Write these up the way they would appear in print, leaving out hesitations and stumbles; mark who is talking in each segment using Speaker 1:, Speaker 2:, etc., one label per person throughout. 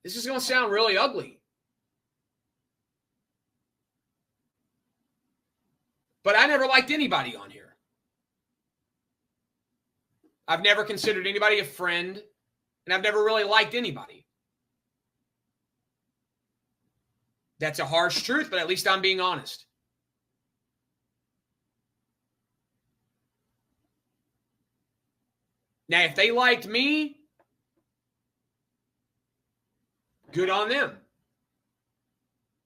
Speaker 1: This is going to sound really ugly. But I never liked anybody on here. I've never considered anybody a friend, and I've never really liked anybody. That's a harsh truth, but at least I'm being honest. Now, if they liked me, good on them.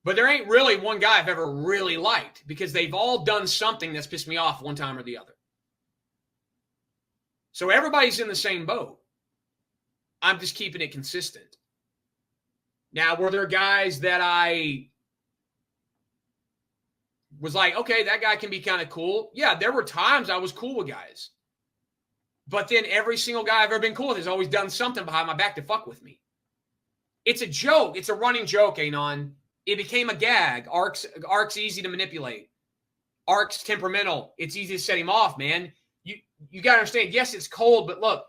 Speaker 1: But there ain't really one guy I've ever really liked because they've all done something that's pissed me off one time or the other. So everybody's in the same boat. I'm just keeping it consistent. Now, were there guys that I was like, okay, that guy can be kind of cool? Yeah, there were times I was cool with guys. But then every single guy I've ever been cool with has always done something behind my back to fuck with me. It's a joke. It's a running joke, Anon. It became a gag. Ark's easy to manipulate. Ark's temperamental. It's easy to set him off, man. You got to understand, yes, it's cold, but look,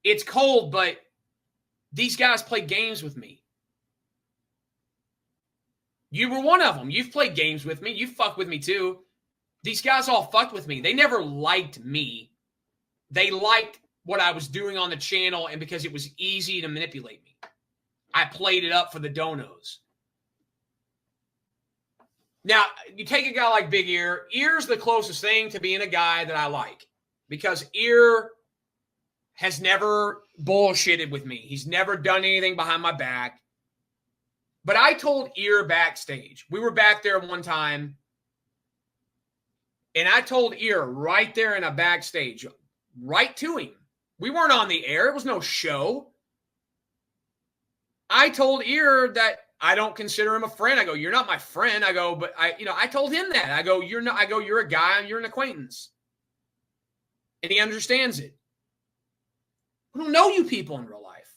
Speaker 1: it's cold, but these guys play games with me. You were one of them. You've played games with me. You fucked with me too. These guys all fucked with me. They never liked me. They liked what I was doing on the channel, and because it was easy to manipulate me. I played it up for the donos. Now, you take a guy like Big Ear. Ear's the closest thing to being a guy that I like because Ear has never bullshitted with me. He's never done anything behind my back. But I told Ear backstage. We were back there one time, and I told Ear right there in a backstage, right to him. We weren't on the air. It was no show. I told Ear that I don't consider him a friend. I go, you're not my friend. I go, but I told him that. I go, you're not. I go, you're a guy. You're an acquaintance, and he understands it. I don't know you people in real life.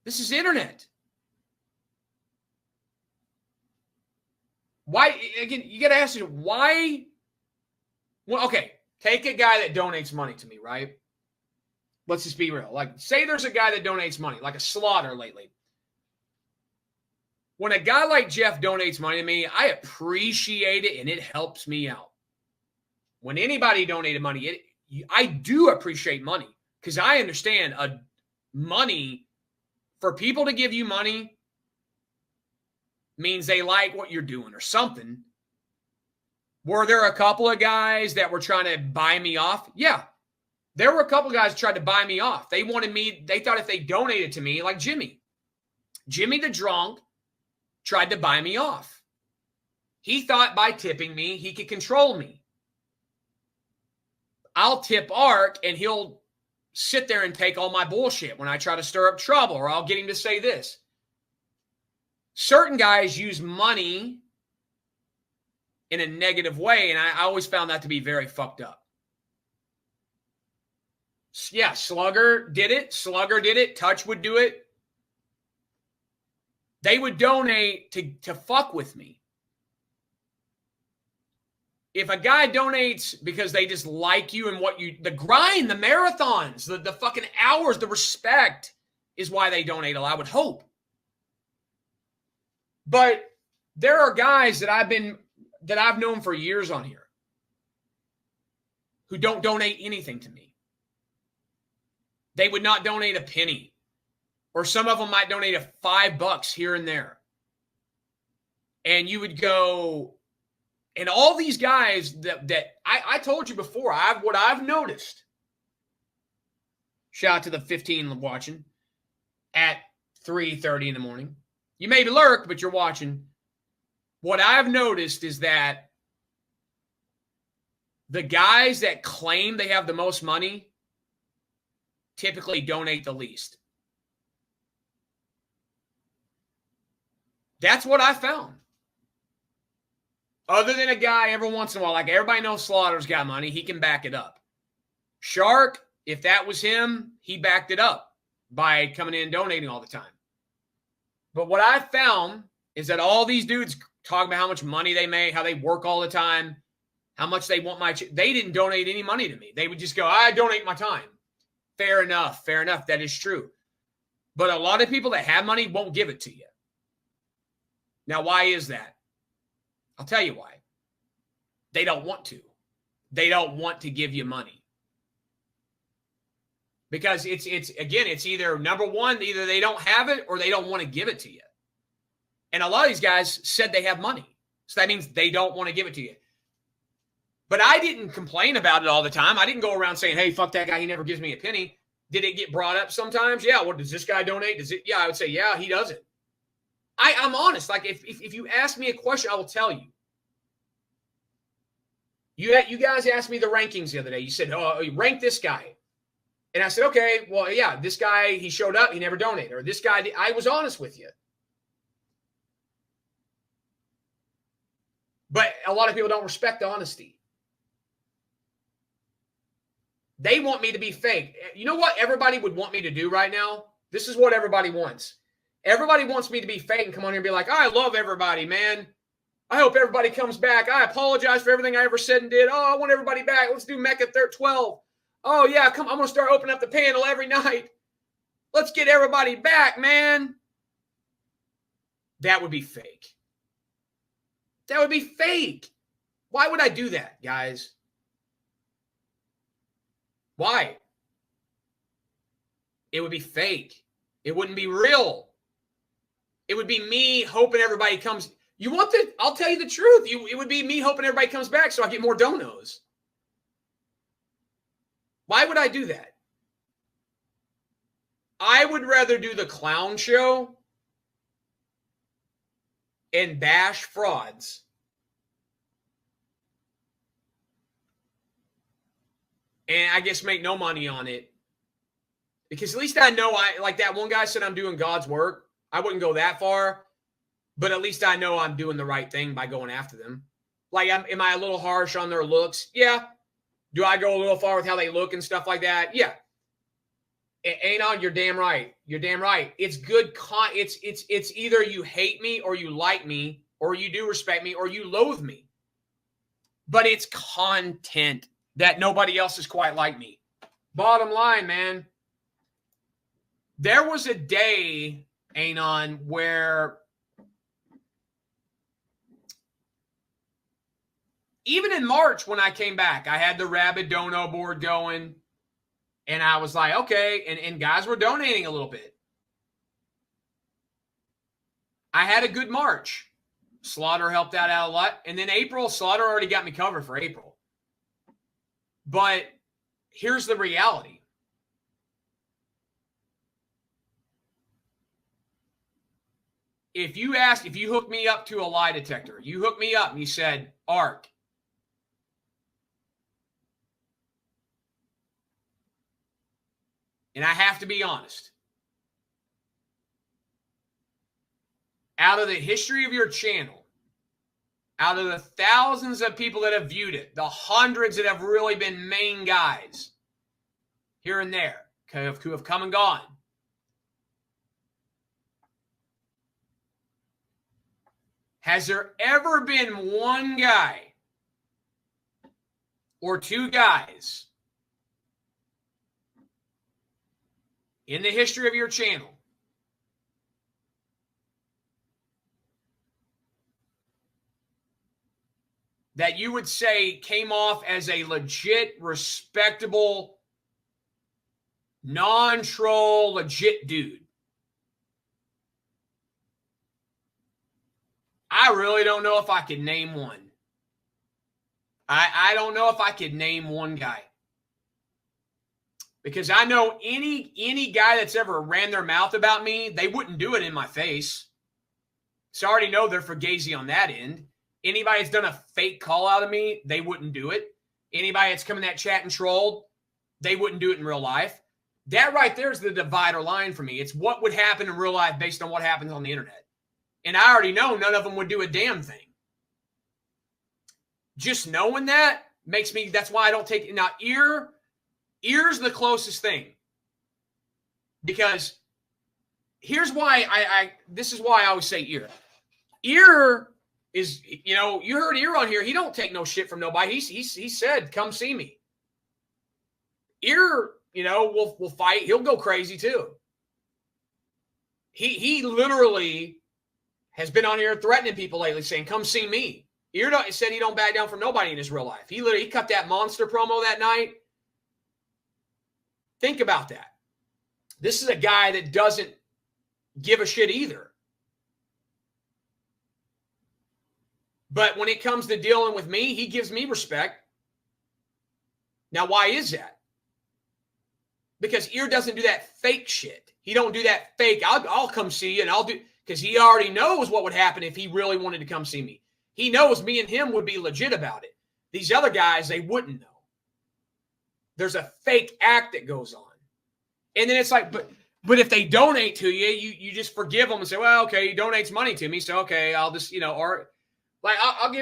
Speaker 1: This is internet. Why? Again, you got to ask yourself why. Well, okay, take a guy that donates money to me, right? Let's just be real. Like, say there's a guy that donates money, like a Slaughter lately. When a guy like Jeff donates money to me, I appreciate it, and it helps me out. When anybody donated money, I do appreciate money because I understand money, for people to give you money means they like what you're doing or something. Were there a couple of guys that were trying to buy me off? Yeah. There were a couple of guys who tried to buy me off. They wanted me, they thought if they donated to me, like Jimmy the drunk tried to buy me off. He thought by tipping me, he could control me. I'll tip Ark and he'll sit there and take all my bullshit when I try to stir up trouble, or I'll get him to say this. Certain guys use money in a negative way, and I always found that to be very fucked up. Yeah, Slugger did it. Touch would do it. They would donate to fuck with me. If a guy donates because they just like you and what you, the grind, the marathons, the fucking hours, the respect is why they donate a lot, I would hope. But there are guys that I've known for years on here who don't donate anything to me. They would not donate a penny, or some of them might donate $5 here and there. And you would go, and all these guys that I told you before, what I've noticed, shout out to the 15 watching at 3:30 in the morning. You may lurk, but you're watching. What I've noticed is that the guys that claim they have the most money typically donate the least. That's what I found. Other than a guy every once in a while, like everybody knows Slaughter's got money, he can back it up. Shark, if that was him, he backed it up by coming in and donating all the time. But what I found is that all these dudes talk about how much money they make, how they work all the time, how much they want they didn't donate any money to me. They would just go, I donate my time. Fair enough. Fair enough. That is true. But a lot of people that have money won't give it to you. Now, why is that? I'll tell you why. They don't want to. They don't want to give you money. Because it's either number one, either they don't have it or they don't want to give it to you. And a lot of these guys said they have money. So that means they don't want to give it to you. But I didn't complain about it all the time. I didn't go around saying, hey, fuck that guy. He never gives me a penny. Did it get brought up sometimes? Yeah. Well, does this guy donate? Yeah, I would say, yeah, he doesn't. I'm honest. Like if you ask me a question, I will tell you. You guys asked me the rankings the other day. You said, oh, rank this guy. And I said, okay, well, yeah, this guy, he showed up, he never donated. Or this guy, I was honest with you. But a lot of people don't respect honesty. They want me to be fake. You know what everybody would want me to do right now? This is what everybody wants. Everybody wants me to be fake and come on here and be like, I love everybody, man. I hope everybody comes back. I apologize for everything I ever said and did. Oh, I want everybody back. Let's do Mecca 12. Oh, yeah, come. I'm going to start opening up the panel every night. Let's get everybody back, man. That would be fake. That would be fake. Why would I do that, guys? Why? It would be fake. It wouldn't be real. It would be me hoping everybody comes. I'll tell you the truth. It would be me hoping everybody comes back so I get more donos. Why would I do that? I would rather do the clown show and bash frauds and I guess make no money on it. Because at least I know like that one guy said I'm doing God's work. I wouldn't go that far, but at least I know I'm doing the right thing by going after them. Like, am I a little harsh on their looks? Yeah. Do I go a little far with how they look and stuff like that? Yeah. Anon, you're damn right. You're damn right. It's good. It's either you hate me or you like me or you do respect me or you loathe me. But it's content that nobody else is quite like me. Bottom line, man. There was a day, Anon, where even in March when I came back, I had the Rabid Dono board going. And I was like, okay. And guys were donating a little bit. I had a good March. Slaughter helped out a lot. And then April, Slaughter already got me covered for April. But here's the reality. If you hooked me up to a lie detector, you hooked me up and you said, Ark, and I have to be honest, out of the history of your channel, out of the thousands of people that have viewed it, the hundreds that have really been main guys here and there who have come and gone, has there ever been one guy or two guys in the history of your channel that you would say came off as a legit, respectable, non-troll, legit dude? I really don't know if I could name one. I don't know if I could name one guy. Because I know any guy that's ever ran their mouth about me, they wouldn't do it in my face. So I already know they're fugazi on that end. Anybody that's done a fake call out of me, they wouldn't do it. Anybody that's come in that chat and trolled, they wouldn't do it in real life. That right there is the divider line for me. It's what would happen in real life based on what happens on the internet. And I already know none of them would do a damn thing. Just knowing that makes me, that's why I don't take it. Now, ear's the closest thing. Because here's why this is why I always say ear. Ear is, you heard Ear on here. He don't take no shit from nobody. He said, come see me. Ear we'll fight. He'll go crazy too. He literally has been on here threatening people lately, saying, "Come see me." He said he don't back down from nobody in his real life. He cut that monster promo that night. Think about that. This is a guy that doesn't give a shit either. But when it comes to dealing with me, he gives me respect. Now, why is that? Because Ear doesn't do that fake shit. He don't do that fake, I'll come see you and I'll do, because he already knows what would happen if he really wanted to come see me. He knows me and him would be legit about it. These other guys, they wouldn't know. There's a fake act that goes on. And then it's like, but if they donate to you, you just forgive them and say, well, okay, he donates money to me. So, okay, I'll just, or like, I'll give you